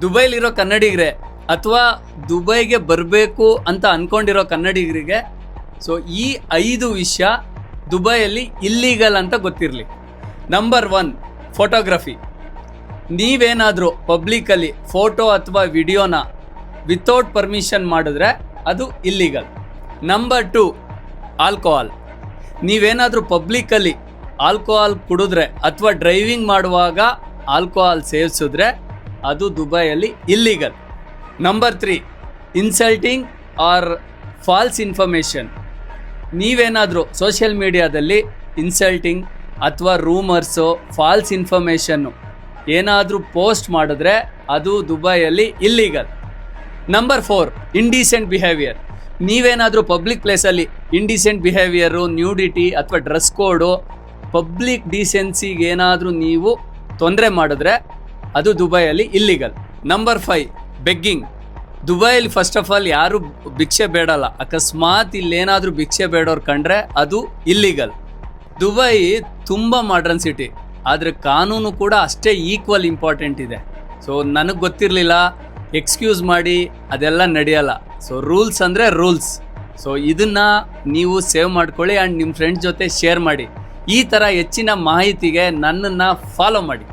ದುಬೈಲಿರೋ ಕನ್ನಡಿಗರೇ ಅಥವಾ ದುಬೈಗೆ ಬರಬೇಕು ಅಂತ ಅಂದ್ಕೊಂಡಿರೋ ಕನ್ನಡಿಗರಿಗೆ ಸೊ ಈ 5 ವಿಷಯ ದುಬೈಯಲ್ಲಿ ಇಲ್ಲೀಗಲ್ ಅಂತ ಗೊತ್ತಿರಲಿ. Number 1, photography. ನೀವೇನಾದರೂ ಪಬ್ಲಿಕಲ್ಲಿ ಫೋಟೋ ಅಥವಾ ವಿಡಿಯೋನ ವಿತೌಟ್ ಪರ್ಮಿಷನ್ ಮಾಡಿದ್ರೆ ಅದು ಇಲ್ಲೀಗಲ್. Number 2, alcohol. ನೀವೇನಾದರೂ ಪಬ್ಲಿಕಲ್ಲಿ ಆಲ್ಕೋಹಾಲ್ ಕುಡಿದ್ರೆ ಅಥವಾ ಡ್ರೈವಿಂಗ್ ಮಾಡುವಾಗ ಆಲ್ಕೋಹಾಲ್ ಸೇವಿಸಿದ್ರೆ ಅದು ದುಬೈಯಲ್ಲಿ illegal. Number 3, insulting or false information. ನೀವೇನಾದರೂ ಸೋಷಿಯಲ್ ಮೀಡಿಯಾದಲ್ಲಿ ಇನ್ಸಲ್ಟಿಂಗ್ ಅಥವಾ ರೂಮರ್ಸು, ಫಾಲ್ಸ್ ಇನ್ಫಾರ್ಮೇಷನ್ನು ಏನಾದರೂ ಪೋಸ್ಟ್ ಮಾಡಿದ್ರೆ ಅದು ದುಬೈಯಲ್ಲಿ ಇಲ್ಲೀಗಲ್. Number 4, indecent behaviour. ನೀವೇನಾದರೂ ಪಬ್ಲಿಕ್ ಪ್ಲೇಸಲ್ಲಿ ಇಂಡೀಸೆಂಟ್ ಬಿಹೇವಿಯರು, ನ್ಯೂಡಿಟಿ ಅಥವಾ ಡ್ರೆಸ್ ಕೋಡು, ಪಬ್ಲಿಕ್ ಡೀಸೆನ್ಸಿಗೆ ಏನಾದರೂ ನೀವು ತೊಂದರೆ ಮಾಡಿದ್ರೆ ಅದು ದುಬೈಯಲ್ಲಿ ಇಲ್ಲೀಗಲ್. Number 5, begging. ದುಬೈಯಲ್ಲಿ ಫಸ್ಟ್ ಆಫ್ ಆಲ್ ಯಾರು ಭಿಕ್ಷೆ ಬೇಡಲ್ಲ. ಅಕಸ್ಮಾತ್ ಇಲ್ಲೇನಾದರೂ ಭಿಕ್ಷೆ ಬೇಡೋರು ಕಂಡ್ರೆ ಅದು ಇಲ್ಲೀಗಲ್. ದುಬೈ ತುಂಬ ಮಾಡ್ರನ್ ಸಿಟಿ, ಆದರೆ ಕಾನೂನು ಕೂಡ ಅಷ್ಟೇ ಈಕ್ವಲ್ ಇಂಪಾರ್ಟೆಂಟ್ ಇದೆ. ಸೊ ನನಗೆ ಗೊತ್ತಿರಲಿಲ್ಲ, ಎಕ್ಸ್ಕ್ಯೂಸ್ ಮಾಡಿ, ಅದೆಲ್ಲ ನಡೆಯಲ್ಲ. ಸೊ ರೂಲ್ಸ್ ಅಂದರೆ ರೂಲ್ಸ್. ಸೊ ಇದನ್ನು ನೀವು ಸೇವ್ ಮಾಡ್ಕೊಳ್ಳಿ ಆ್ಯಂಡ್ ನಿಮ್ಮ ಫ್ರೆಂಡ್ಸ್ ಜೊತೆ ಶೇರ್ ಮಾಡಿ. ಈ ಥರ ಹೆಚ್ಚಿನ ಮಾಹಿತಿಗೆ ನನ್ನನ್ನು ಫಾಲೋ ಮಾಡಿ.